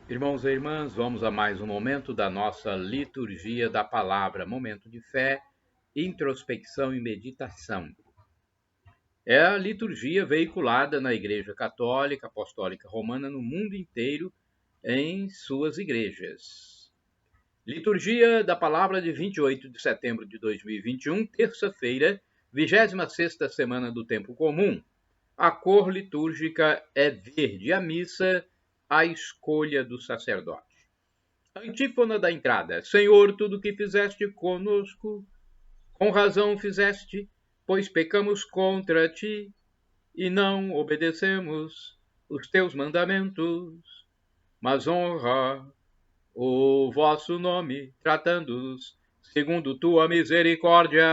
Irmãos e irmãs, vamos a mais um momento da nossa liturgia da palavra, momento de fé, introspecção e meditação. É a liturgia veiculada na Igreja Católica Apostólica Romana no mundo inteiro, em suas igrejas. Liturgia da palavra de 28 de setembro de 2021, terça-feira, 26ª semana do Tempo Comum. A cor litúrgica é verde, a missa, a escolha do sacerdote. Antífona da entrada. Senhor, tudo que fizeste conosco, com razão fizeste, pois pecamos contra ti e não obedecemos os teus mandamentos, mas honra o vosso nome, tratando-os segundo tua misericórdia.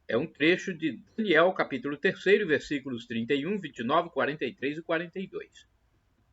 É um trecho de Daniel, capítulo 3, versículos 31, 29, 43 e 42.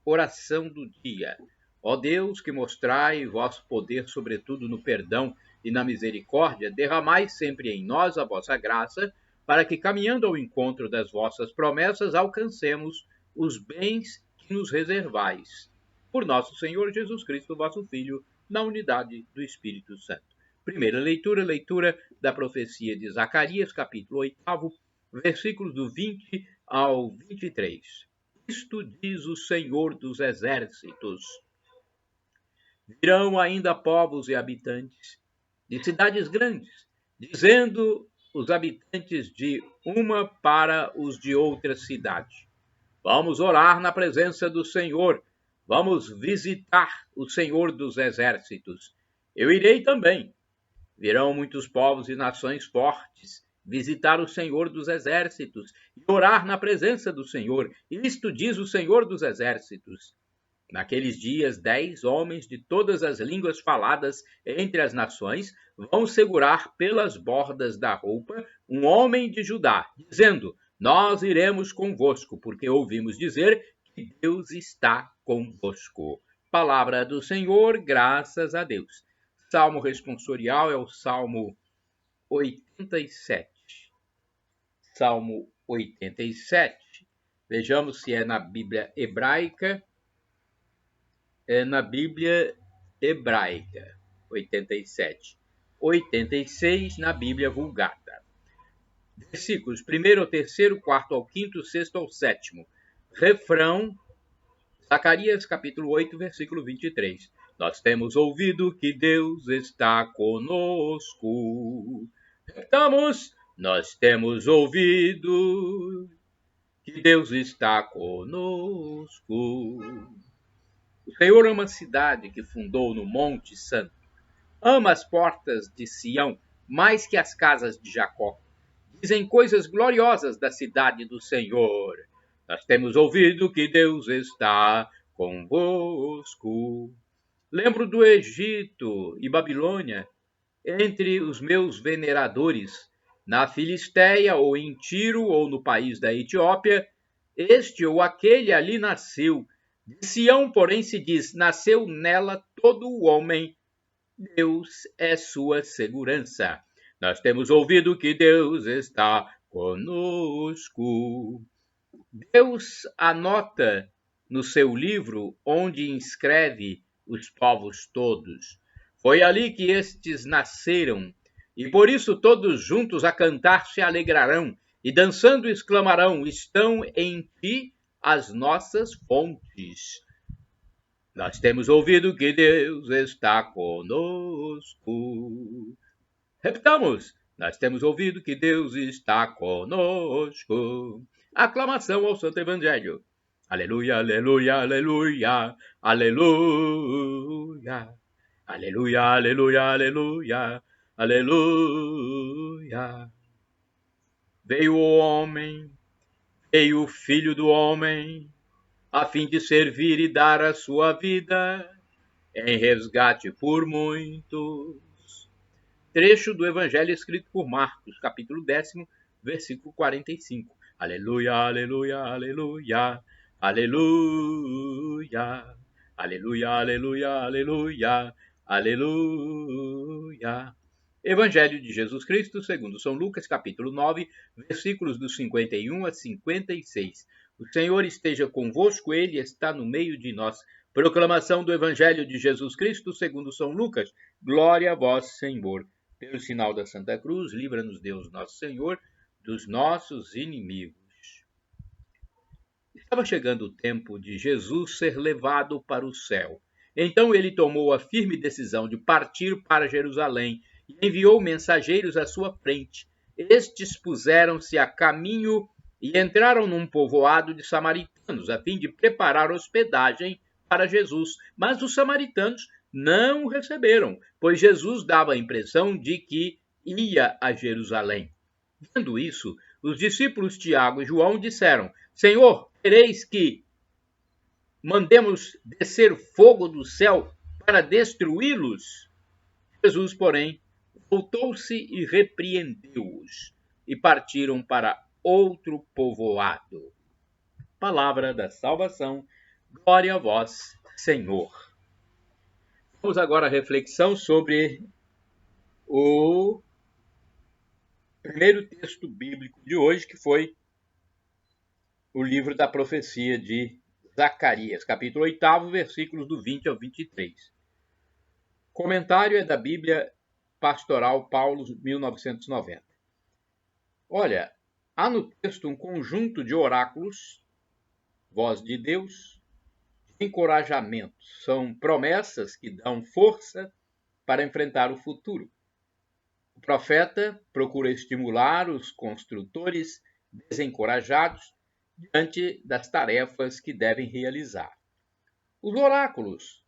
Oração do dia. Ó Deus, que mostrai vosso poder, sobretudo no perdão e na misericórdia, derramai sempre em nós a vossa graça, para que, caminhando ao encontro das vossas promessas, alcancemos os bens que nos reservais. Por nosso Senhor Jesus Cristo, vosso Filho, na unidade do Espírito Santo. Primeira leitura, leitura da profecia de Zacarias, capítulo 8, versículos do 20 ao 23. Isto diz o Senhor dos Exércitos: virão ainda povos e habitantes de cidades grandes, dizendo os habitantes de uma para os de outra cidade: vamos orar na presença do Senhor, vamos visitar o Senhor dos Exércitos. Eu irei também. Virão muitos povos e nações fortes visitar o Senhor dos Exércitos e orar na presença do Senhor. Isto diz o Senhor dos Exércitos. Naqueles dias, 10 homens de todas as línguas faladas entre as nações vão segurar pelas bordas da roupa um homem de Judá, dizendo: nós iremos convosco, porque ouvimos dizer que Deus está convosco. Palavra do Senhor, graças a Deus. Salmo responsorial é o Salmo 87. Salmo 87. Vejamos se é na Bíblia hebraica. É na Bíblia hebraica, 87. 86 na Bíblia Vulgata. Versículos 1 ao 3, 4 ao 5, 6 ao 7. Refrão, Zacarias capítulo 8, versículo 23. Nós temos ouvido que Deus está conosco. Repitamos, nós temos ouvido que Deus está conosco. O Senhor ama a cidade que fundou no Monte Santo. Ama as portas de Sião mais que as casas de Jacó. Dizem coisas gloriosas da cidade do Senhor. Nós temos ouvido que Deus está convosco. Lembro do Egito e Babilônia, entre os meus veneradores, na Filistéia, ou em Tiro, ou no país da Etiópia, este ou aquele ali nasceu. De Sião, porém, se diz: nasceu nela todo o homem, Deus é sua segurança. Nós temos ouvido que Deus está conosco. Deus anota no seu livro onde inscreve os povos todos. Foi ali que estes nasceram, e por isso todos juntos a cantar se alegrarão, e dançando exclamarão: estão em ti as nossas fontes. Nós temos ouvido que Deus está conosco. Repitamos: nós temos ouvido que Deus está conosco. Aclamação ao Santo Evangelho. Aleluia, aleluia, aleluia, aleluia. Aleluia, aleluia, aleluia, aleluia. Veio o homem, veio o Filho do homem, a fim de servir e dar a sua vida em resgate por muitos. Trecho do Evangelho escrito por Marcos, capítulo 10, versículo 45. Aleluia, aleluia, aleluia, aleluia, aleluia, aleluia, aleluia, aleluia. Evangelho de Jesus Cristo, segundo São Lucas, capítulo 9, versículos do 51 a 56. O Senhor esteja convosco, Ele está no meio de nós. Proclamação do Evangelho de Jesus Cristo segundo São Lucas. Glória a vós, Senhor. Pelo sinal da Santa Cruz, livra-nos Deus nosso Senhor dos nossos inimigos. Estava chegando o tempo de Jesus ser levado para o céu. Então ele tomou a firme decisão de partir para Jerusalém e enviou mensageiros à sua frente. Estes puseram-se a caminho e entraram num povoado de samaritanos, a fim de preparar hospedagem para Jesus. Mas os samaritanos não o receberam, pois Jesus dava a impressão de que ia a Jerusalém. Vendo isso, os discípulos Tiago e João disseram: Senhor, quereis que mandemos descer fogo do céu para destruí-los? Jesus, porém, voltou-se e repreendeu-os, e partiram para outro povoado. Palavra da salvação, glória a vós, Senhor. Vamos agora à reflexão sobre o primeiro texto bíblico de hoje, que foi o livro da profecia de Zacarias, capítulo 8, versículos do 20 ao 23. O comentário é da Bíblia Pastoral Paulo, 1990. Olha, há no texto um conjunto de oráculos, voz de Deus, de encorajamento. São promessas que dão força para enfrentar o futuro. O profeta procura estimular os construtores desencorajados diante das tarefas que devem realizar. Os oráculos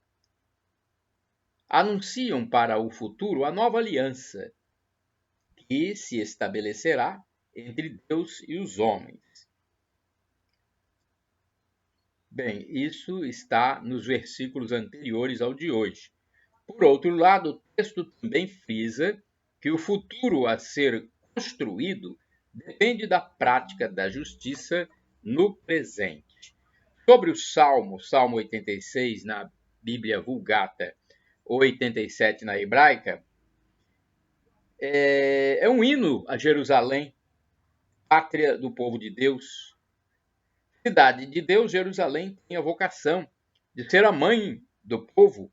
anunciam para o futuro a nova aliança que se estabelecerá entre Deus e os homens. Bem, isso está nos versículos anteriores ao de hoje. Por outro lado, o texto também frisa que o futuro a ser construído depende da prática da justiça no presente. Sobre o Salmo 86 na Bíblia Vulgata, 87 na hebraica, é um hino a Jerusalém, pátria do povo de Deus. Cidade de Deus, Jerusalém tem a vocação de ser a mãe do povo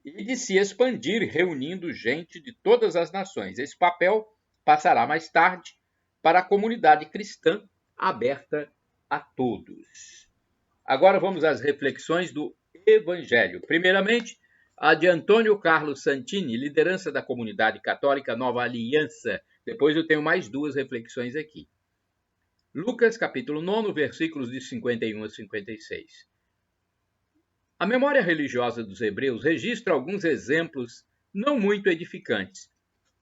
e de se expandir, reunindo gente de todas as nações. Esse papel passará mais tarde para a comunidade cristã aberta a todos. Agora vamos às reflexões do Evangelho. Primeiramente, a de Antônio Carlos Santini, liderança da comunidade católica Nova Aliança. Depois eu tenho mais duas reflexões aqui. Lucas, capítulo 9, versículos de 51 a 56. A memória religiosa dos hebreus registra alguns exemplos não muito edificantes.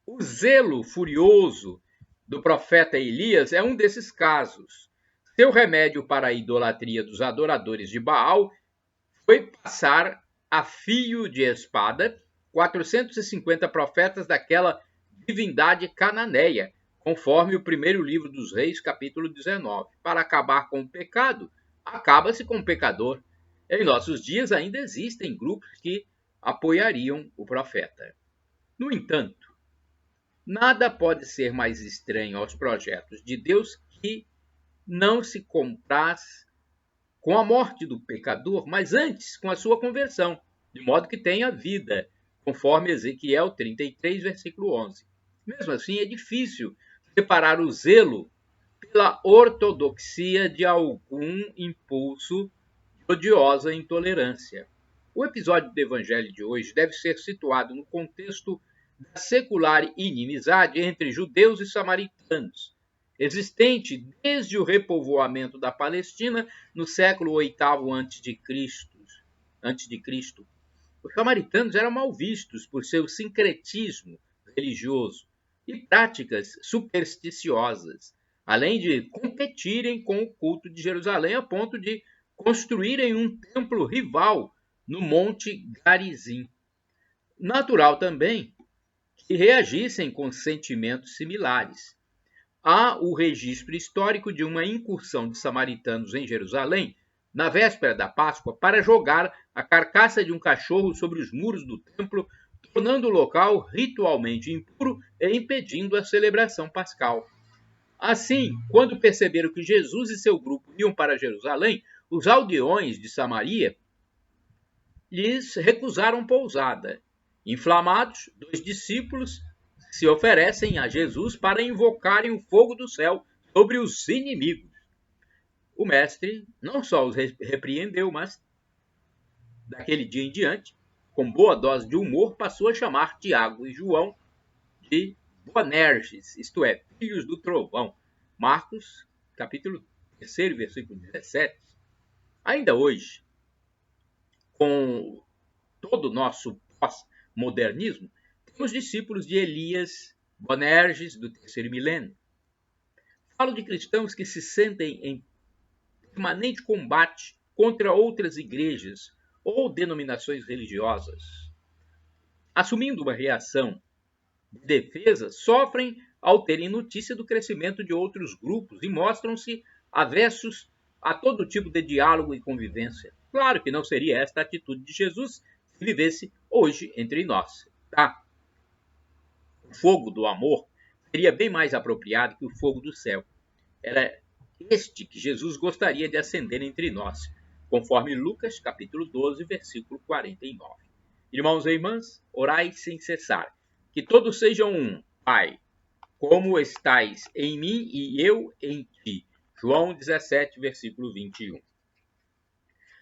O zelo furioso do profeta Elias é um desses casos. Seu remédio para a idolatria dos adoradores de Baal foi passar a fio de espada 450 profetas daquela divindade cananeia, conforme o primeiro livro dos Reis, capítulo 19. Para acabar com o pecado, acaba-se com o pecador. Em nossos dias ainda existem grupos que apoiariam o profeta. No entanto, nada pode ser mais estranho aos projetos de Deus que não se compraz com a morte do pecador, mas antes com a sua conversão, de modo que tenha vida, conforme Ezequiel 33, versículo 11. Mesmo assim, é difícil separar o zelo pela ortodoxia de algum impulso de odiosa intolerância. O episódio do Evangelho de hoje deve ser situado no contexto da secular inimizade entre judeus e samaritanos, existente desde o repovoamento da Palestina no século VIII a.C. Os samaritanos eram mal vistos por seu sincretismo religioso e práticas supersticiosas, além de competirem com o culto de Jerusalém a ponto de construírem um templo rival no Monte Garizim. Natural também que reagissem com sentimentos similares. Há o registro histórico de uma incursão de samaritanos em Jerusalém, na véspera da Páscoa, para jogar a carcaça de um cachorro sobre os muros do templo, tornando o local ritualmente impuro e impedindo a celebração pascal. Assim, quando perceberam que Jesus e seu grupo iam para Jerusalém, os aldeões de Samaria lhes recusaram pousada. Inflamados, 2 discípulos se oferecem a Jesus para invocarem o fogo do céu sobre os inimigos. O mestre não só os repreendeu, mas daquele dia em diante, com boa dose de humor, passou a chamar Tiago e João de Boanerges, isto é, filhos do trovão. Marcos, capítulo 3, versículo 17. Ainda hoje, com todo o nosso pós-modernismo, temos discípulos de Elias, Boanerges, do terceiro milênio. Falo de cristãos que se sentem em permanente combate contra outras igrejas ou denominações religiosas. Assumindo uma reação de defesa, sofrem ao terem notícia do crescimento de outros grupos e mostram-se avessos a todo tipo de diálogo e convivência. Claro que não seria esta a atitude de Jesus se vivesse hoje entre nós. Tá? O fogo do amor seria bem mais apropriado que o fogo do céu. Era este que Jesus gostaria de acender entre nós, conforme Lucas, capítulo 12, versículo 49. Irmãos e irmãs, orai sem cessar, que todos sejam um. Pai, como estais em mim e eu em ti. João 17, versículo 21.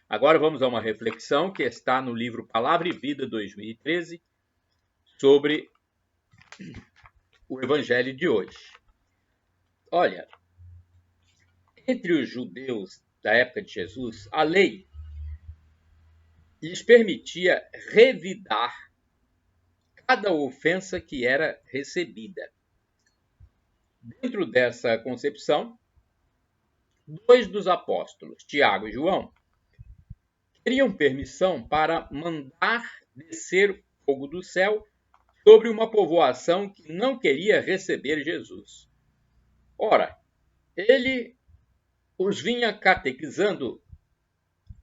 Agora vamos a uma reflexão que está no livro Palavra e Vida 2013 sobre o Evangelho de hoje. Olha, entre os judeus da época de Jesus, a lei lhes permitia revidar cada ofensa que era recebida. Dentro dessa concepção, 2 dos apóstolos, Tiago e João, teriam permissão para mandar descer fogo do céu sobre uma povoação que não queria receber Jesus. Ora, ele os vinha catequizando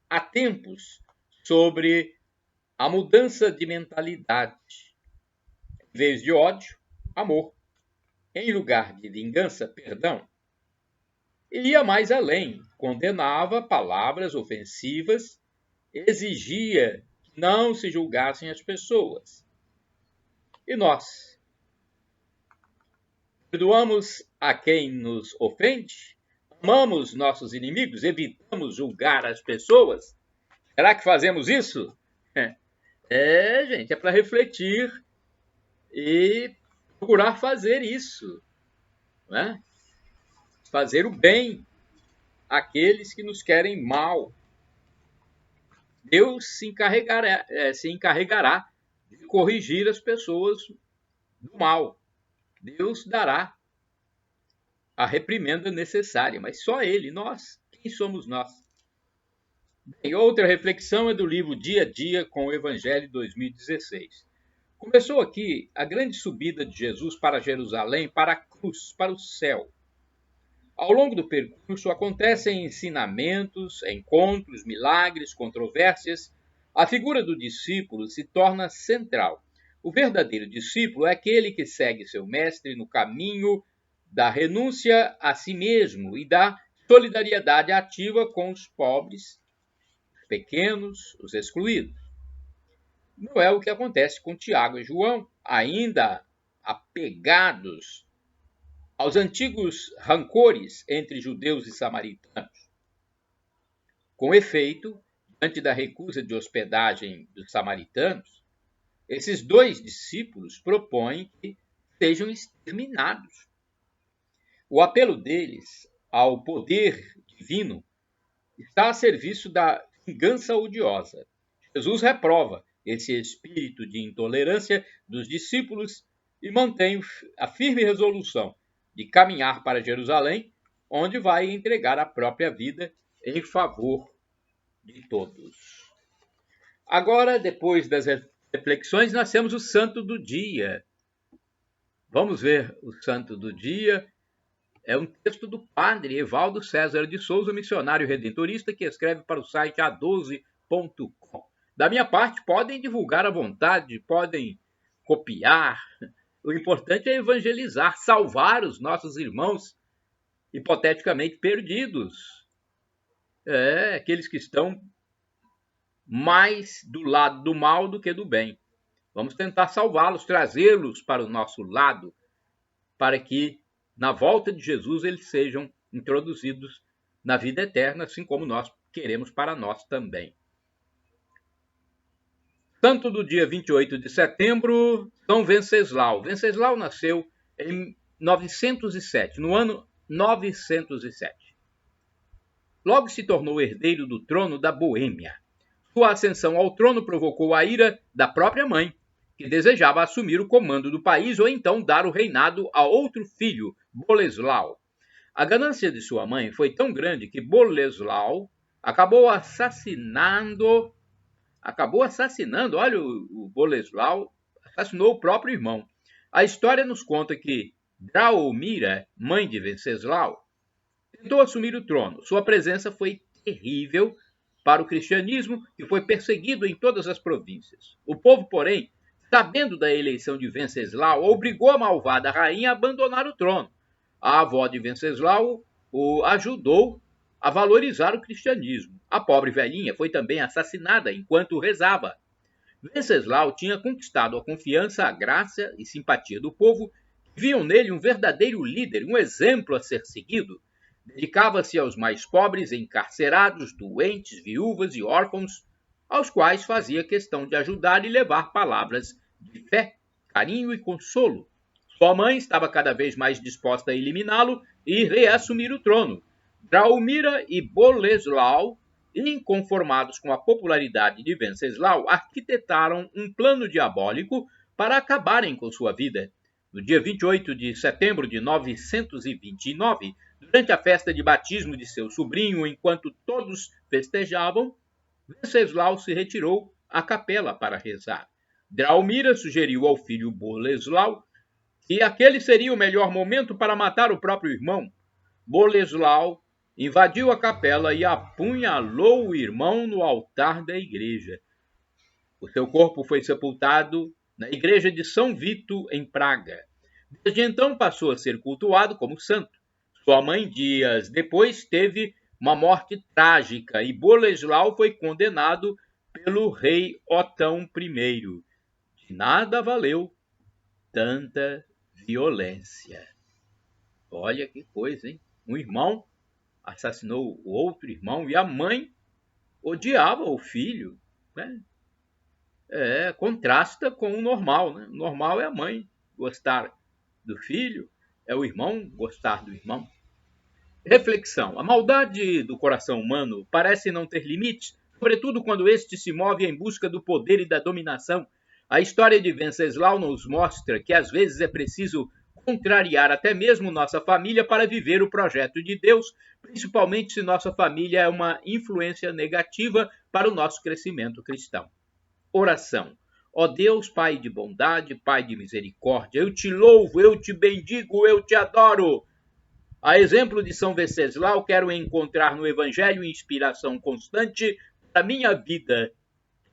há tempos sobre a mudança de mentalidade. Em vez de ódio, amor. Em lugar de vingança, perdão. E ia mais além, condenava palavras ofensivas, exigia que não se julgassem as pessoas. E nós? Perdoamos a quem nos ofende? Amamos nossos inimigos? Evitamos julgar as pessoas? Será que fazemos isso? Gente, é para refletir e procurar fazer isso. Né? Fazer o bem àqueles que nos querem mal. Deus se encarregará de corrigir as pessoas do mal. Deus dará a reprimenda necessária, mas só Ele, nós, quem somos nós? Bem, outra reflexão é do livro Dia a Dia com o Evangelho 2016. Começou aqui a grande subida de Jesus para Jerusalém, para a cruz, para o céu. Ao longo do percurso acontecem ensinamentos, encontros, milagres, controvérsias. A figura do discípulo se torna central. O verdadeiro discípulo é aquele que segue seu mestre no caminho da renúncia a si mesmo e da solidariedade ativa com os pobres, os pequenos, os excluídos. Não é o que acontece com Tiago e João, ainda apegados aos antigos rancores entre judeus e samaritanos. Com efeito, diante da recusa de hospedagem dos samaritanos, esses 2 discípulos propõem que sejam exterminados. O apelo deles ao poder divino está a serviço da vingança odiosa. Jesus reprova esse espírito de intolerância dos discípulos e mantém a firme resolução de caminhar para Jerusalém, onde vai entregar a própria vida em favor de todos. Agora, depois das reflexões, nós temos o santo do dia. Vamos ver o santo do dia. É um texto do padre Evaldo César de Souza, missionário redentorista, que escreve para o site a12.com. Da minha parte, podem divulgar à vontade, podem copiar. O importante é evangelizar, salvar os nossos irmãos hipoteticamente perdidos. Aqueles que estão mais do lado do mal do que do bem. Vamos tentar salvá-los, trazê-los para o nosso lado, para que, na volta de Jesus, eles sejam introduzidos na vida eterna, assim como nós queremos para nós também. Santo do dia 28 de setembro, São Venceslau. Venceslau nasceu em 907, no ano 907. Logo se tornou herdeiro do trono da Boêmia. Sua ascensão ao trono provocou a ira da própria mãe, que desejava assumir o comando do país ou então dar o reinado a outro filho, Boleslau. A ganância de sua mãe foi tão grande que Boleslau acabou assassinando, olha, o Boleslau assassinou o próprio irmão. A história nos conta que Draumira, mãe de Venceslau, tentou assumir o trono. Sua presença foi terrível para o cristianismo, que foi perseguido em todas as províncias. O povo, porém, sabendo da eleição de Venceslau, obrigou a malvada rainha a abandonar o trono. A avó de Venceslau o ajudou a valorizar o cristianismo. A pobre velhinha foi também assassinada enquanto rezava. Venceslau tinha conquistado a confiança, a graça e simpatia do povo, que viam nele um verdadeiro líder, um exemplo a ser seguido. Dedicava-se aos mais pobres, encarcerados, doentes, viúvas e órfãos, aos quais fazia questão de ajudar e levar palavras de fé, carinho e consolo. Sua mãe estava cada vez mais disposta a eliminá-lo e reassumir o trono. Draumira e Boleslau, inconformados com a popularidade de Venceslau, arquitetaram um plano diabólico para acabarem com sua vida. No dia 28 de setembro de 929, durante a festa de batismo de seu sobrinho, enquanto todos festejavam, Venceslau se retirou à capela para rezar. Draumira sugeriu ao filho Boleslau que aquele seria o melhor momento para matar o próprio irmão. Boleslau invadiu a capela e apunhalou o irmão no altar da igreja. O seu corpo foi sepultado na igreja de São Vito, em Praga. Desde então passou a ser cultuado como santo. Sua mãe, dias depois, teve uma morte trágica e Boleslau foi condenado pelo rei Otão I. De nada valeu tanta violência. Olha que coisa, hein? Um irmão assassinou o outro irmão e a mãe odiava o filho, né? Contrasta com o normal, né? O normal é a mãe gostar do filho, é o irmão gostar do irmão. Reflexão. A maldade do coração humano parece não ter limites, sobretudo quando este se move em busca do poder e da dominação. A história de Venceslau nos mostra que às vezes é preciso contrariar até mesmo nossa família para viver o projeto de Deus, principalmente se nossa família é uma influência negativa para o nosso crescimento cristão. Oração. Ó Deus, Pai de bondade, Pai de misericórdia, eu te louvo, eu te bendigo, eu te adoro. A exemplo de São Venceslau, quero encontrar no Evangelho inspiração constante para a minha vida.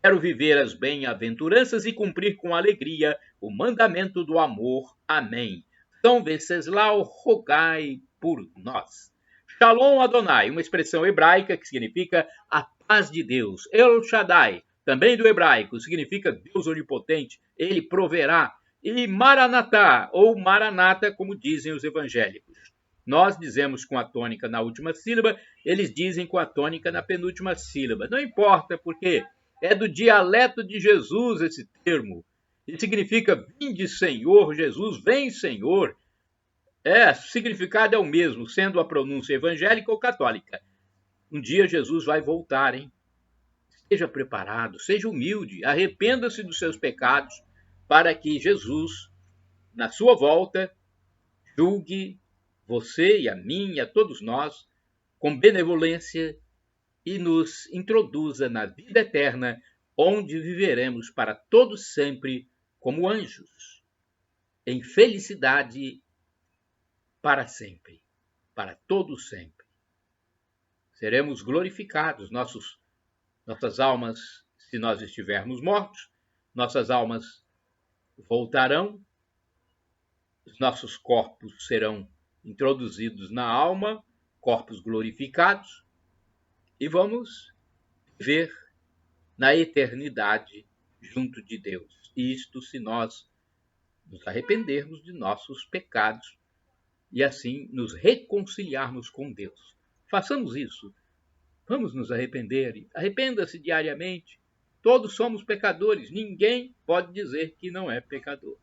Quero viver as bem-aventuranças e cumprir com alegria o mandamento do amor. Amém. São Venceslau, rogai por nós. Shalom Adonai, uma expressão hebraica que significa a paz de Deus. El Shaddai, também do hebraico, significa Deus onipotente, ele proverá. E Maranatá, ou Maranata, como dizem os evangélicos. Nós dizemos com a tônica na última sílaba, eles dizem com a tônica na penúltima sílaba. Não importa, porque é do dialeto de Jesus esse termo. Ele significa vinde Senhor, Jesus, vem Senhor. O significado é o mesmo, sendo a pronúncia evangélica ou católica. Um dia Jesus vai voltar, hein? Esteja preparado, seja humilde, arrependa-se dos seus pecados, para que Jesus, na sua volta, julgue você e a mim e a todos nós com benevolência e nos introduza na vida eterna, onde viveremos para todos sempre como anjos, em felicidade para sempre, para todos sempre. Seremos glorificados, nossas almas, se nós estivermos mortos, nossas almas voltarão, os nossos corpos serão introduzidos na alma, corpos glorificados, e vamos viver na eternidade junto de Deus. Isto se nós nos arrependermos de nossos pecados e assim nos reconciliarmos com Deus. Façamos isso. Vamos nos arrepender. Arrependa-se diariamente. Todos somos pecadores. Ninguém pode dizer que não é pecador.